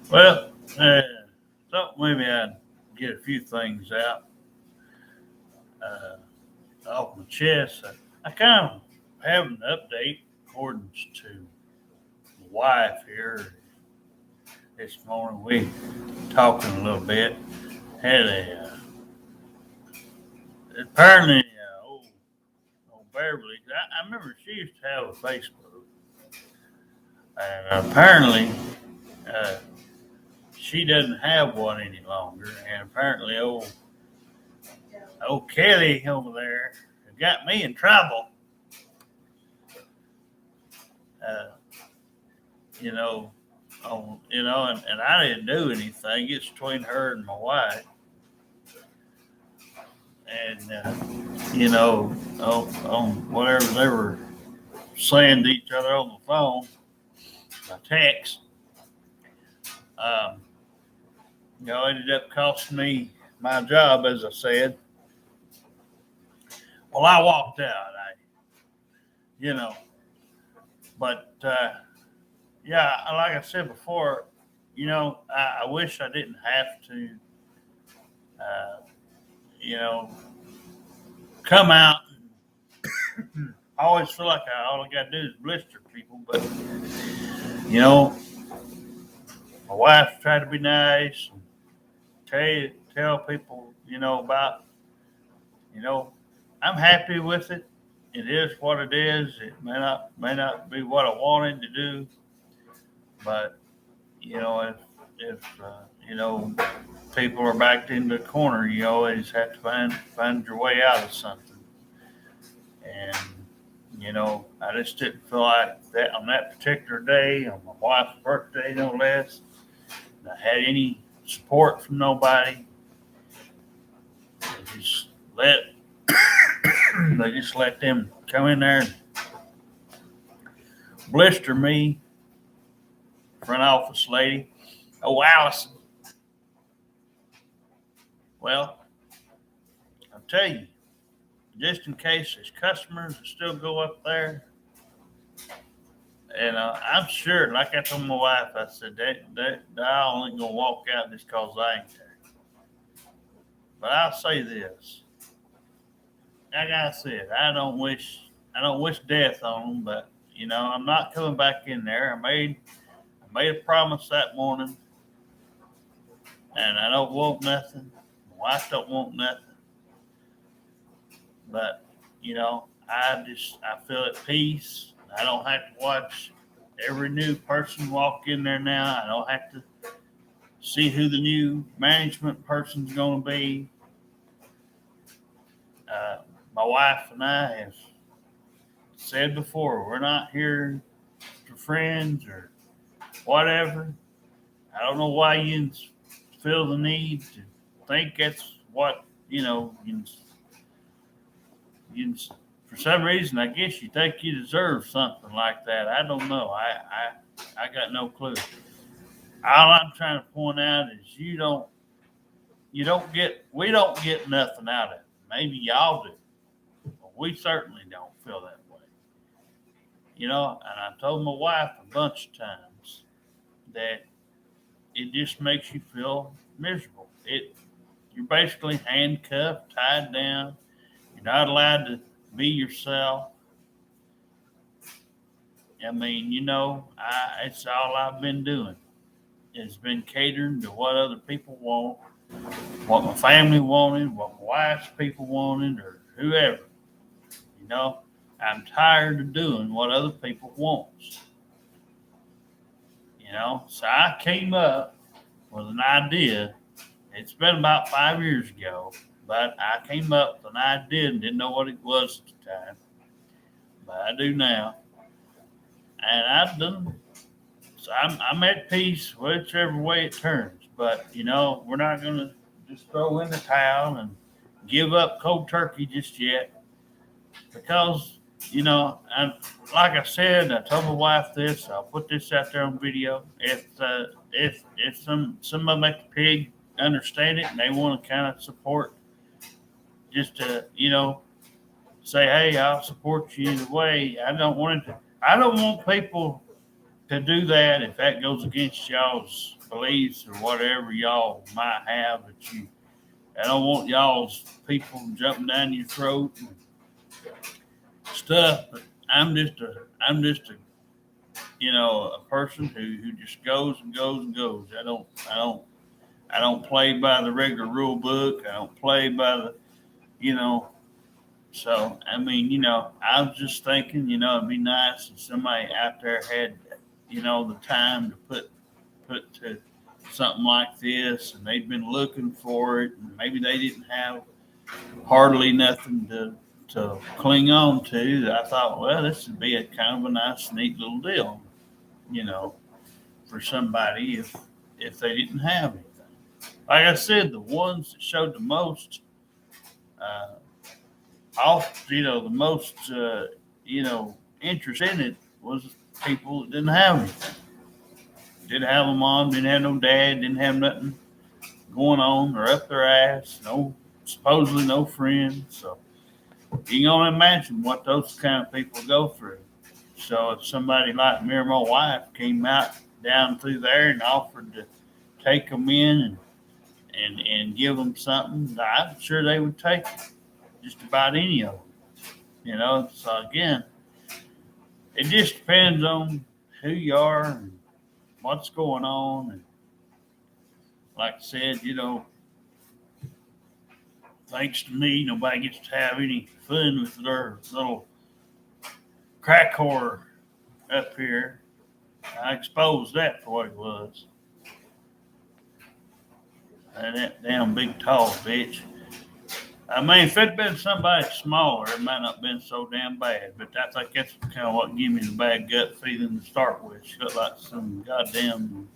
Well, thought maybe I'd get a few things out off my chest. I kind of have an update according to my wife here. This morning we talking a little bit. Had apparently old Beverly. I remember she used to have a Facebook, and apparently uh, she doesn't have one any longer. And apparently old Kelly over there got me in trouble. Uh, you know, and I didn't do anything. It's between her and my wife, and on whatever they were saying to each other on the phone, by text, um, ended up costing me my job, as I said. Well, I walked out. You know, but yeah, like I said before, I wish I didn't have to, uh, you know, come out. I always feel like all I got to do is blister people, but you know, my wife tried to be nice, and tell people, about, you know, I'm happy with it. It is what it is. It may not be what I wanted to do, but if people are backed into the corner, you always have to find your way out of something. And I just didn't feel like that on that particular day, on my wife's birthday, no less. I had any support from nobody. They just let they just let them come in there and blister me, front office lady. Oh, Allison. Well, I'll tell you, just in case there's customers that still go up there, and I'm sure, like I told my wife, I said that I only gonna walk out just cause I ain't there. But I'll say this: like I said, I don't wish death on them, but I'm not coming back in there. I made a promise that morning, and I don't want nothing. My wife don't want nothing, but I feel at peace. I don't have to watch every new person walk in there now. I don't have to see who the new management person's going to be. Uh, my wife and I have said before, we're not here for friends or whatever. I don't know why you feel the need to think that's what you for some reason. I guess you think you deserve something like that. I don't know. I got no clue. All I'm trying to point out is we don't get nothing out of it. Maybe y'all do, but we certainly don't feel that way. And I told my wife a bunch of times that it just makes you feel miserable. You're basically handcuffed, tied down. You're not allowed to be yourself. I mean, it's all I've been doing. It's been catering to what other people want, what my family wanted, what my wife's people wanted, or whoever. You know, I'm tired of doing what other people want. So I came up with an idea. It's been about 5 years ago, but I came up with an idea and didn't know what it was at the time, but I do now. And I've done. So I'm at peace whichever way it turns. But we're not going to just throw in the towel and give up cold turkey just yet, because and like I said, I told my wife this. I'll put this out there on video. If some of the pig understand it and they want to kind of support, just to say, hey, I'll support you either way. I don't want people to do that, if that goes against y'all's beliefs or whatever y'all might have, that you, I don't want y'all's people jumping down your throat and stuff. But I'm just a, a person who just goes and goes and goes. I don't play by the regular rule book. I don't play by the, you know. So I mean, I was just thinking, it'd be nice if somebody out there had, the time to put to something like this, and they'd been looking for it, and maybe they didn't have hardly nothing to cling on to. I thought, well, this would be a kind of a nice, neat little deal, you know, for somebody if they didn't have anything. Like I said, the ones that showed the most, uh, the most, interest in it was people that didn't have anything. Didn't have a mom, didn't have no dad, didn't have nothing going on or up their ass. No, supposedly no friends. So you can only imagine what those kind of people go through. So if somebody like me or my wife came out down through there and offered to take them in and give them something, I'm sure they would take it. Just about any of them. So again, it just depends on who you are and what's going on. And like I said, thanks to me, nobody gets to have any fun with their little crack whore up here. I exposed that for what it was. And that damn big tall bitch. I mean, if it'd been somebody smaller, it might not have been so damn bad. But I think that's kind of what gave me the bad gut feeling to start with. She looked like some goddamn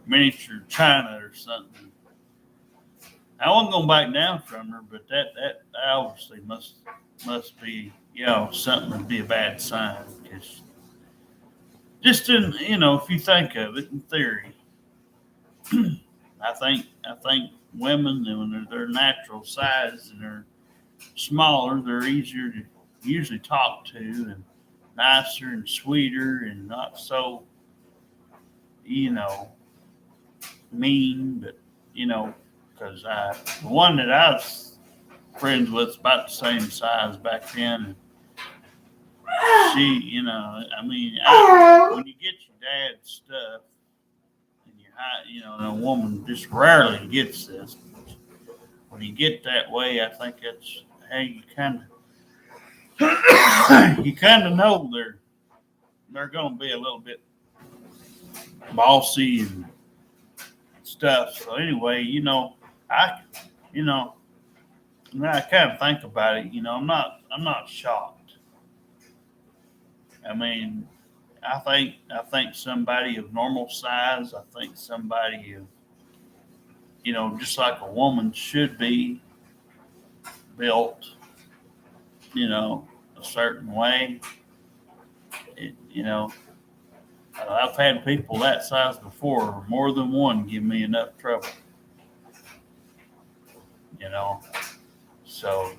miniature China or something. I wasn't gonna back down from her, but that obviously must be something to be a bad sign. Because just in if you think of it in theory, I think women, when they're their natural size and they're smaller, they're easier to usually talk to and nicer and sweeter and not so mean. But because the one that I was friends with about the same size back then, she, when you get your dad's stuff and and a woman just rarely gets this. When you get that way, I think that's how you kind of know they're going to be a little bit bossy and stuff. So anyway, I when I kind of think about it, I'm not shocked. I mean, I think somebody of normal size, I think somebody of just like a woman should be built, a certain way. It, I've had people that size before, more than one, give me enough trouble. You know, so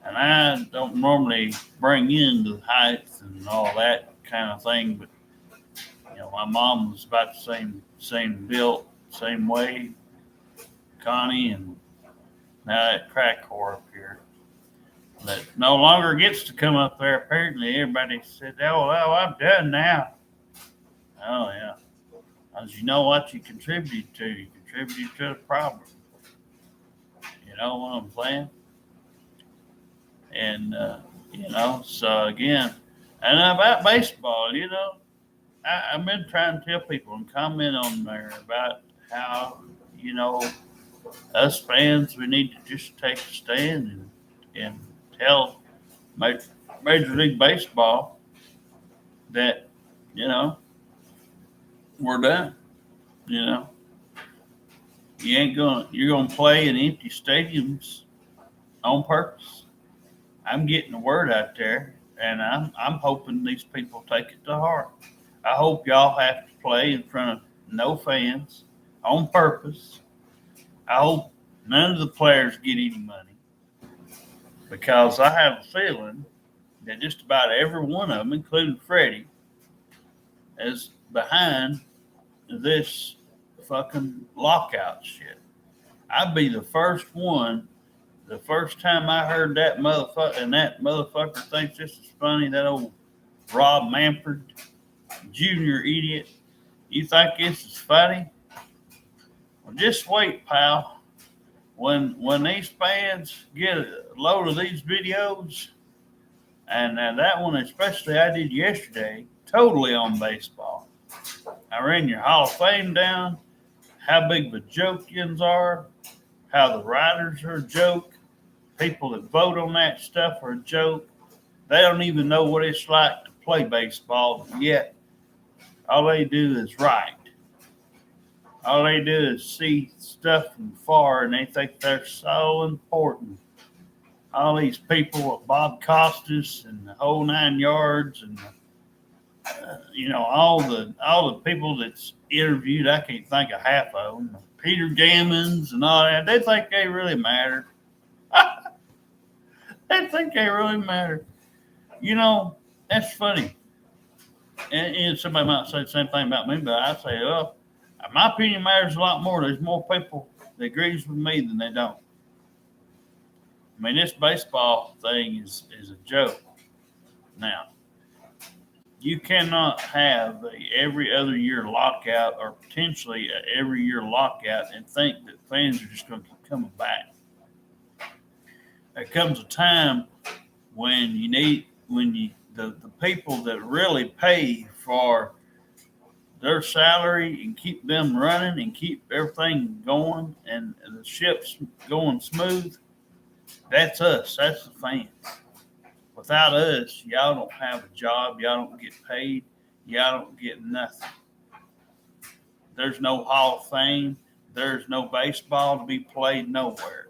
and I don't normally bring in the height and all that kind of thing, but my mom was about the same built, same way, Connie, and now that crack whore up here that no longer gets to come up there. Apparently, everybody said, "Oh, well, I'm done now." Oh yeah, as you know what you contribute to, you contribute to the problem. You know what I'm saying? And so again, and about baseball, I've been trying to tell people and comment on there about how us fans, we need to just take a stand and tell Major League Baseball that we're done. You know, you're gonna play in empty stadiums on purpose. I'm getting the word out there, and I'm hoping these people take it to heart. I hope y'all have to play in front of no fans on purpose. I hope none of the players get any money, because I have a feeling that just about every one of them, including Freddie, is behind this fucking lockout shit. I'd be the first one. The first time I heard that motherfucker, and that motherfucker thinks this is funny, that old Rob Manfred Jr. idiot. You think this is funny? Well, just wait, pal. When these fans get a load of these videos, and that one especially I did yesterday, totally on baseball. I ran your Hall of Fame down, how big of a joke yins are, how the writers are a joke, people that vote on that stuff are a joke. They don't even know what it's like to play baseball, yet all they do is write. All they do is see stuff from far, and they think they're so important. All these people, Bob Costas and the whole 9 yards, and all the people that's interviewed. I can't think of half of them. Peter Gammons and all that. They think they really matter. They think they really matter. That's funny. And somebody might say the same thing about me, but I say, well, my opinion matters a lot more. There's more people that agrees with me than they don't. I mean, this baseball thing is a joke. Now, you cannot have a every other year lockout or potentially a every year lockout and think that fans are just going to keep coming back. There comes a time when the people that really pay for their salary and keep them running and keep everything going and the ship's going smooth, that's us. That's the fans. Without us, y'all don't have a job. Y'all don't get paid. Y'all don't get nothing. There's no Hall of Fame. There's no baseball to be played nowhere.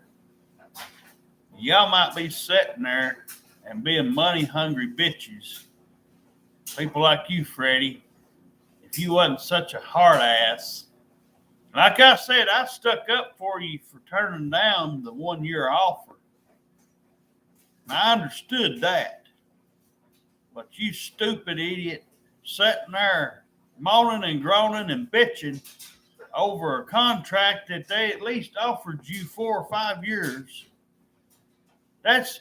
Y'all might be sitting there and being money-hungry bitches. People like you, Freddie. If you wasn't such a hard ass, like I said, I stuck up for you for turning down the 1-year offer. I understood that. But you stupid idiot sitting there moaning and groaning and bitching over a contract that they at least offered you 4 or 5 years. That's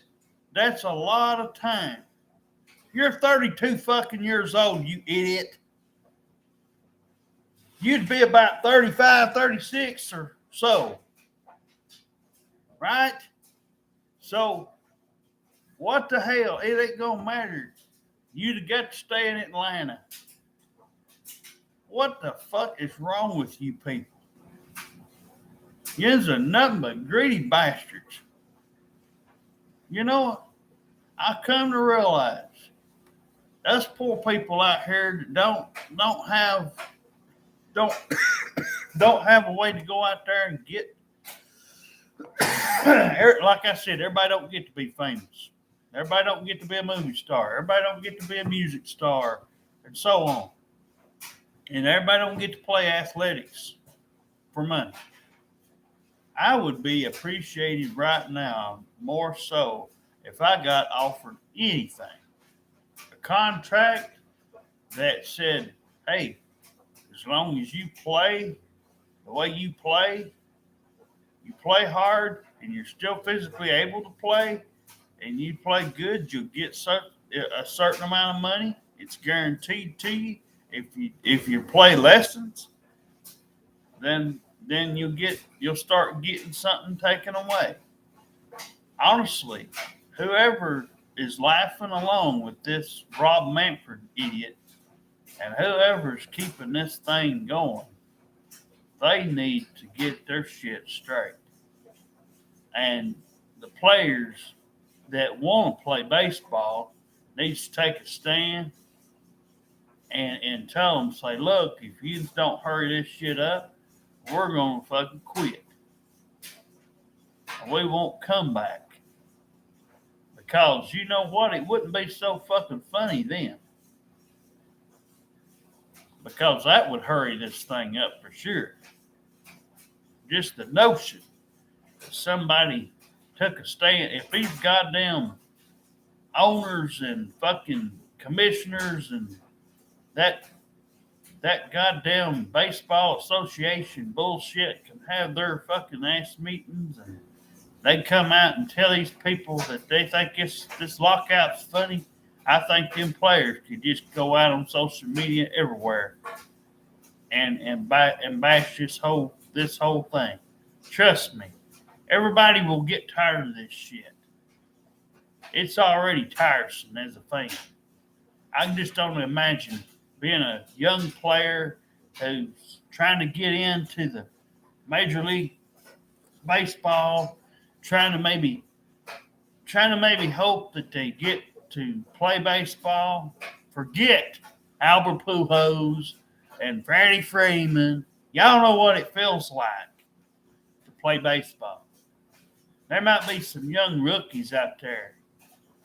a lot of time. You're 32 fucking years old, you idiot. You'd be about 35, 36 or so. Right? So, what the hell? It ain't gonna matter. You'd got to stay in Atlanta. What the fuck is wrong with you people? You're nothing but greedy bastards. I come to realize us poor people out here that don't have a way to go out there and get. Like I said, everybody don't get to be famous. Everybody don't get to be a movie star. Everybody don't get to be a music star, and so on. And everybody don't get to play athletics for money. I would be appreciated right now more so if I got offered anything. A contract that said, hey, as long as you play the way you play hard, and you're still physically able to play, and you play good, you'll get a certain amount of money. It's guaranteed to you. If you play lessons, then you'll start getting something taken away. Honestly, whoever is laughing along with this Rob Manfred idiot, and whoever's keeping this thing going, they need to get their shit straight. And the players that want to play baseball needs to take a stand and tell them, say, look, if you don't hurry this shit up, we're going to fucking quit. We won't come back. Because you know what? It wouldn't be so fucking funny then. Because that would hurry this thing up for sure. Just the notion that somebody took a stand. If these goddamn owners and fucking commissioners and that that goddamn baseball association bullshit can have their fucking ass meetings and they come out and tell these people that they think this lockout's funny. I think them players could just go out on social media everywhere and bash this whole thing. Trust me, everybody will get tired of this shit. It's already tiresome as a fan. I just don't imagine being a young player who's trying to get into the Major League Baseball, trying to maybe hope that they get to play baseball. Forget Albert Pujols and Freddie Freeman. Y'all know what it feels like to play baseball. There might be some young rookies out there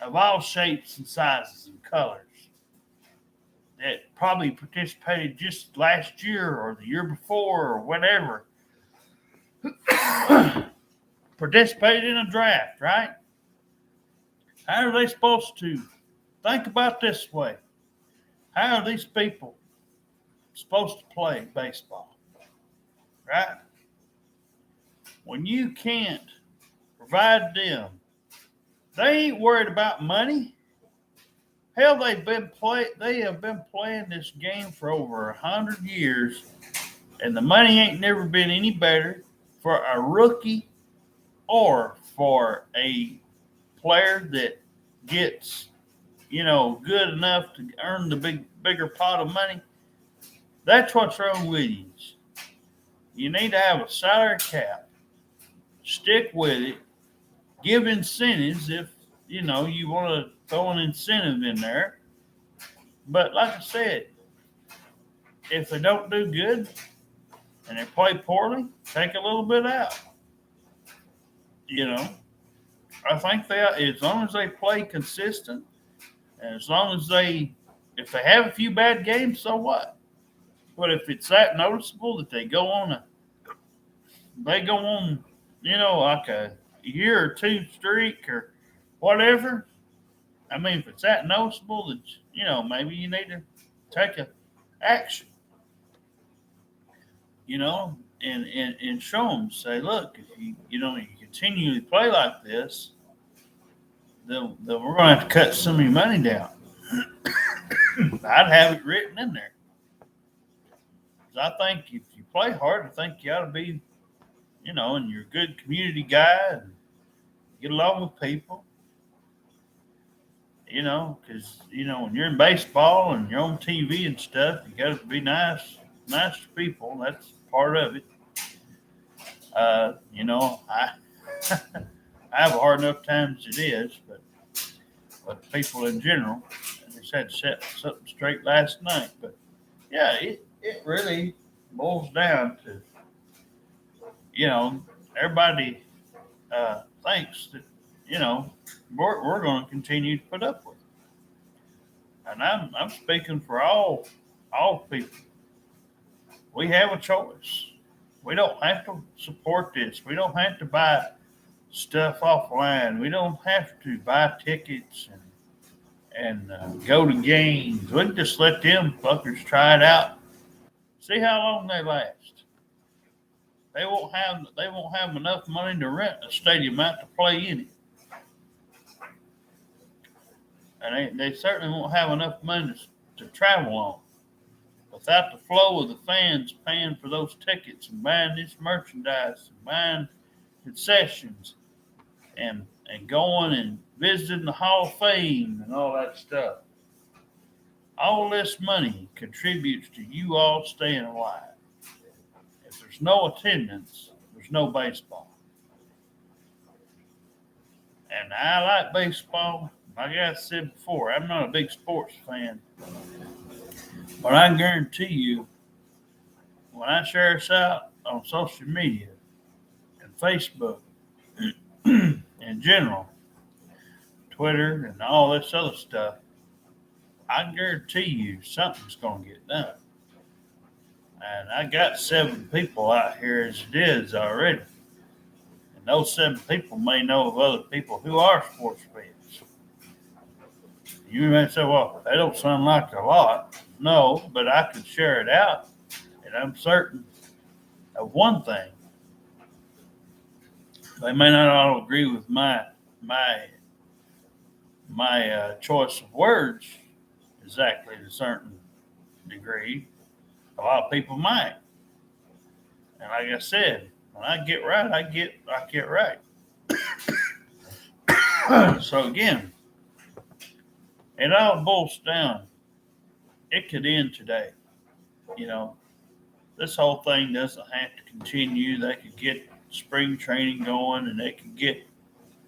of all shapes and sizes and colors that probably participated just last year or the year before or whatever. Participated in a draft, right? How are they supposed to think about this way? How are these people supposed to play baseball? Right? When you can't provide them, they ain't worried about money. Hell, they have been playing this game for over 100 years, and the money ain't never been any better for a rookie or for a player that gets, good enough to earn the bigger pot of money. That's what's wrong with you. You need to have a salary cap. Stick with it. Give incentives if, you want to throw an incentive in there. But like I said, if they don't do good and they play poorly, take a little bit out. I think as long as they play consistent, and as long as if they have a few bad games, so what? But if it's that noticeable that they go on, like a year or two streak or whatever. I mean, if it's that noticeable that, maybe you need to take a action, and show them, say, look, if you continually play like this, then we're going to have to cut some of your money down. I'd have it written in there. I think if you play hard, I think you ought to be, and you're a good community guy and get along with people, because, when you're in baseball and you're on TV and stuff, you got to be nice to people. That's part of it. I I have a hard enough time as it is, but people in general, I just had to set something straight last night. But yeah, it really boils down to, everybody thinks that, we're going to continue to put up with it. And I'm speaking for all people. We have a choice. We don't have to support this. We don't have to buy stuff offline. We don't have to buy tickets and go to games. We can just let them fuckers try it out. See how long they last. They won't have enough money to rent a stadium out to play in it. And they certainly won't have enough money to travel on. Without the flow of the fans paying for those tickets and buying this merchandise and buying concessions and going and visiting the Hall of Fame and all that stuff. All this money contributes to you all staying alive. If there's no attendance, there's no baseball. And I like baseball. Like I said before, I'm not a big sports fan. But I guarantee you, when I share this out on social media and Facebook in general, Twitter and all this other stuff, I guarantee you something's going to get done. And I got 7 people out here as it is already. And those 7 people may know of other people who are sports fans. You may say, well, they don't sound like a lot. know, but I could share it out. And I'm certain of one thing. They may not all agree with my choice of words exactly to a certain degree. A lot of people might. And like I said, when I get right, I get right. So again, it all boils down. It could end today. You know, this whole thing doesn't have to continue. They could get spring training going, and they could get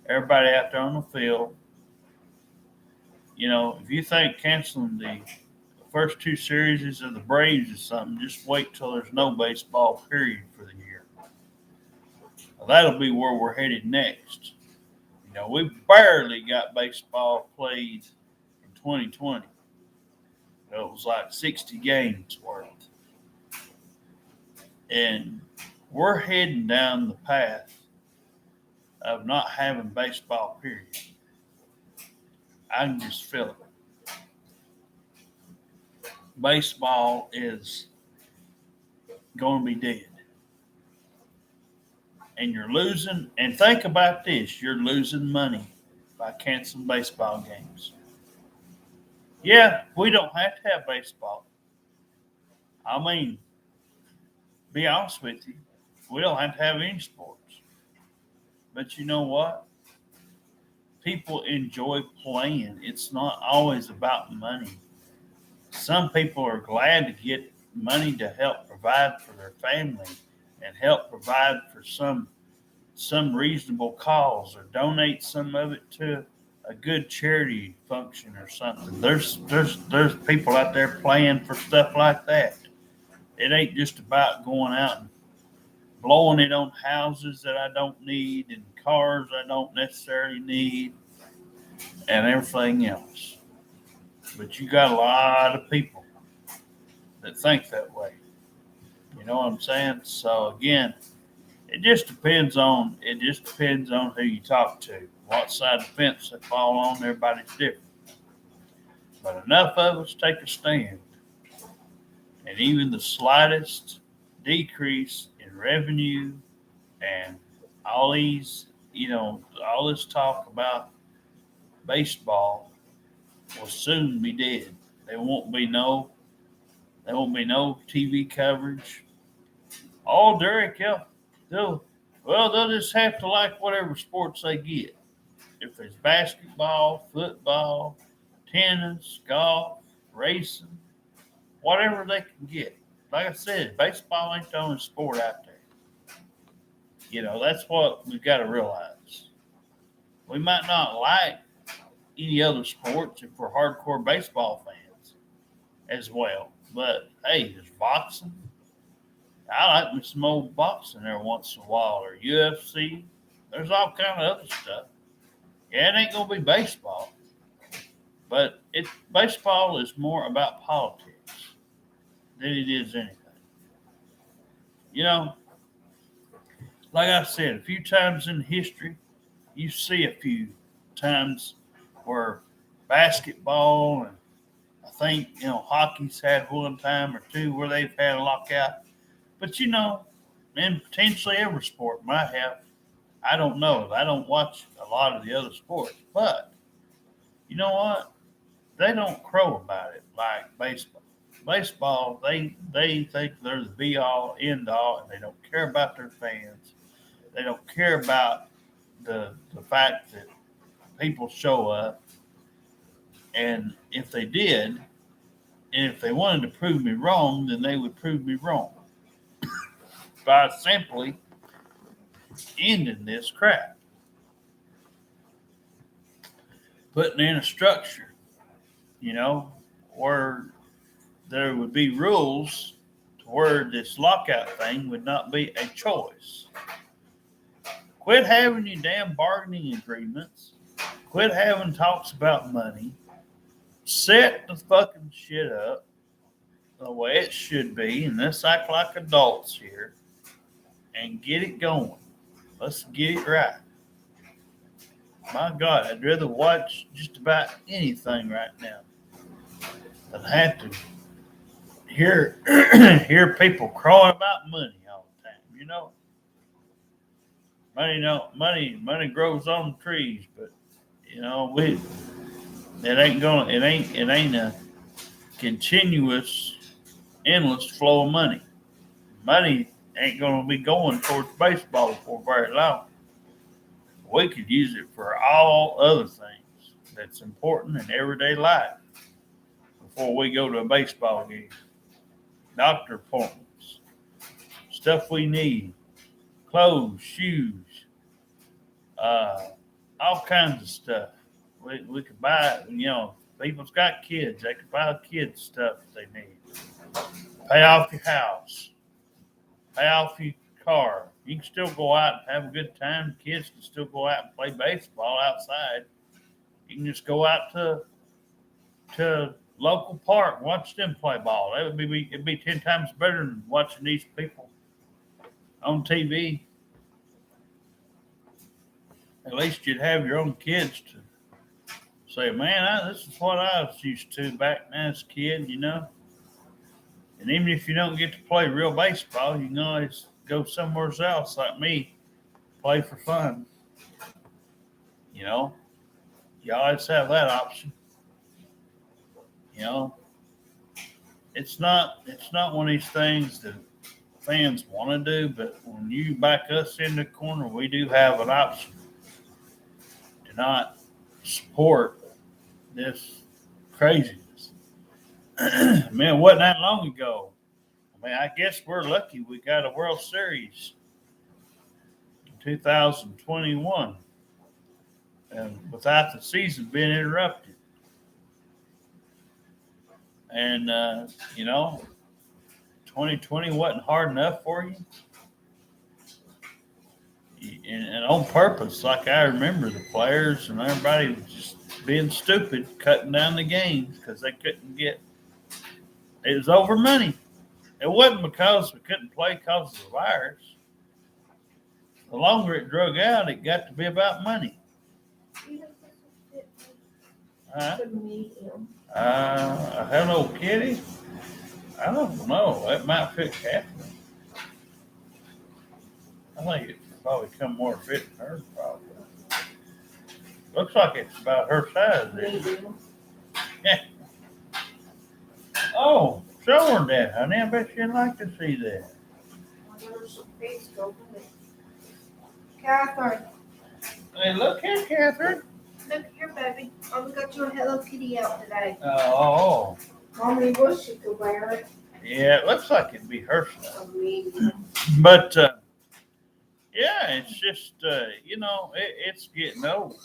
everybody out there on the field. You know, if you think canceling the first two series of the Braves is something, just wait till there's no baseball period for the year. Well, that'll be where we're headed next. You know, we barely got baseball played in 2020. It was like 60 games worth. And we're heading down the path of not having baseball, period. I can just feel it. Baseball is going to be dead. And you're losing, and think about this, you're losing money by canceling baseball games. Yeah, we don't have to have baseball. I mean, be honest with you, we don't have to have any sports. But you know what? People enjoy playing. It's not always about money. Some people are glad to get money to help provide for their family and help provide for some reasonable cause or donate some of it to a good charity function or something. There's people out there playing for stuff like that. It ain't just about going out and blowing it on houses that I don't need and cars I don't necessarily need and everything else. But you got a lot of people that think that way. You know what I'm saying? So again, it just depends on who you talk to, what side of the fence they fall on. Everybody's different. But enough of us take a stand, and even the slightest decrease in revenue and all these, all this talk about baseball will soon be dead. There won't be no TV coverage. Oh, Derek, yeah, they'll just have to like whatever sports they get. If it's basketball, football, tennis, golf, racing, whatever they can get. Like I said, baseball ain't the only sport out there. That's what we've got to realize. We might not like any other sports if we're hardcore baseball fans as well. But hey, there's boxing. I like me some old boxing every once in a while, or UFC. There's all kind of other stuff. Yeah, it ain't gonna be baseball, but baseball is more about politics than it is anything. You know, like I said, a few times in history, you see a few times where basketball and I think hockey's had one time or two where they've had a lockout. But and potentially every sport might have. I don't know. I don't watch a lot of the other sports, but you know what? They don't crow about it like baseball. Baseball, they think they're the be all, end all, and they don't care about their fans. They don't care about the fact that people show up. And if they did, and if they wanted to prove me wrong, then they would prove me wrong by simply ending this crap. Putting in a structure, where there would be rules to where this lockout thing would not be a choice. Quit having your damn bargaining agreements. Quit having talks about money. Set the fucking shit up the way it should be, and let's act like adults here and get it going. Let's get it right. My God, I'd rather watch just about anything right now than have to hear hear people crowing about money all the time. You know, money grows on trees, but you know it ain't a continuous, endless flow of money. Money ain't gonna be going towards baseball for very long. We could use it for all other things that's important in everyday life before we go to a baseball game. Doctor appointments, stuff we need, clothes, shoes, uh, all kinds of stuff. We could buy, you know, people's got kids, they could buy kids stuff they need. Pay off your house, pay off your car. You can still go out and have a good time. Kids can still go out and play baseball outside. You can just go out to local park and watch them play ball. It'd be 10 times better than watching these people on TV. At least you'd have your own kids to say, man, this is what I was used to back when I was a kid, you know. And even if you don't get to play real baseball, you can always go somewhere else like me, play for fun. You know, you always have that option. You know, it's not one of these things that fans want to do, but when you back us in the corner, we do have an option to not support this craziness. Man, it wasn't that long ago. I mean, I guess we're lucky we got a World Series in 2021 and without the season being interrupted. And, you know, 2020 wasn't hard enough for you. And on purpose, like I remember the players and everybody was just being stupid, cutting down the games because they couldn't get. It was over money. It wasn't because we couldn't play because of the virus. The longer it drug out, it got to be about money. Hello, Kitty. I don't know. That might fit Catherine. I think it's probably come more fit than her, probably. Looks like it's about her size. Yeah. Oh, show her that, honey. I bet she'd like to see that. Catherine. Hey, look here, Catherine. Look here, baby. We got your Hello Kitty out today. Oh. Mommy wish she could wear it. Yeah, it looks like it'd be her size. Amazing. But, yeah, it's just, you know, it's getting old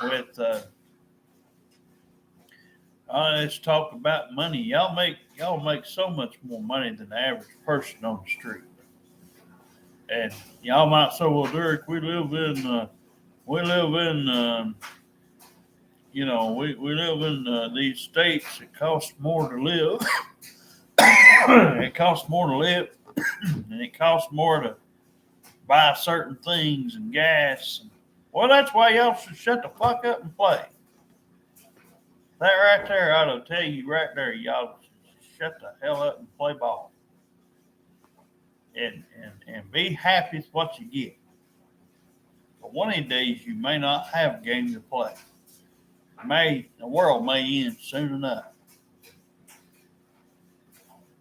with let's talk about money. Y'all make so much more money than the average person on the street. And y'all might say, well, Derek, we live in you know, we live in these states. It costs more to live. It costs more to live, and it costs more to buy certain things and gas. Well, that's why y'all should shut the fuck up and play. That right there ought to tell you right there, y'all should shut the hell up and play ball. And be happy with what you get. But one of these days you may not have a game to play. The world may end soon enough.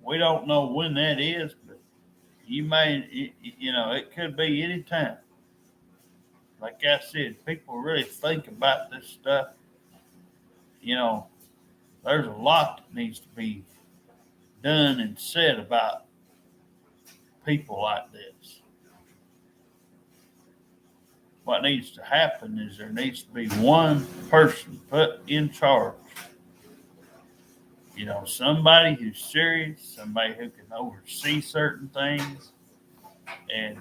We don't know when that is, but you know, it could be any time. Like I said, people really think about this stuff. You know, there's a lot that needs to be done and said about people like this. What needs to happen is there needs to be one person put in charge. You know, somebody who's serious, somebody who can oversee certain things. And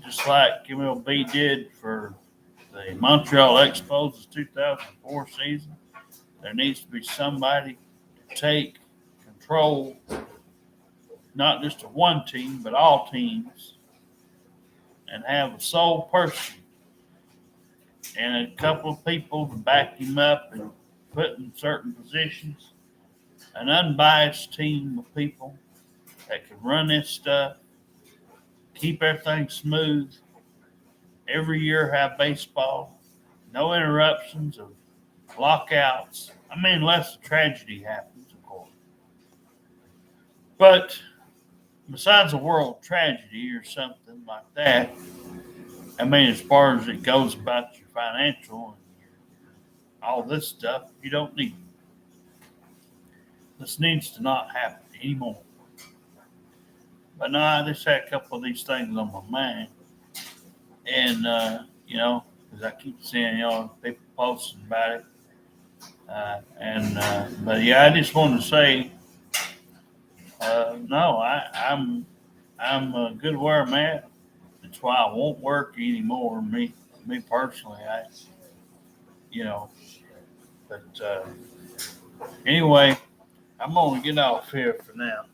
just like MLB did for the Montreal Expos' 2004 season, there needs to be somebody to take control, not just of one team, but all teams, and have a sole person and a couple of people to back him up and put in certain positions an unbiased team of people that can run this stuff, keep everything smooth. Every year have baseball, no interruptions of lockouts. I mean, unless a tragedy happens, of course. But besides a world tragedy or something like that, I mean, as far as it goes about your financial and all this stuff, you don't need it. This needs to not happen anymore. But no, I just had a couple of these things on my mind. And, because I keep seeing, people posting about it. But yeah, I just want to say, no, I'm good where I'm at. That's why I won't work anymore. Me personally, you know. But anyway, I'm gonna get off here for now.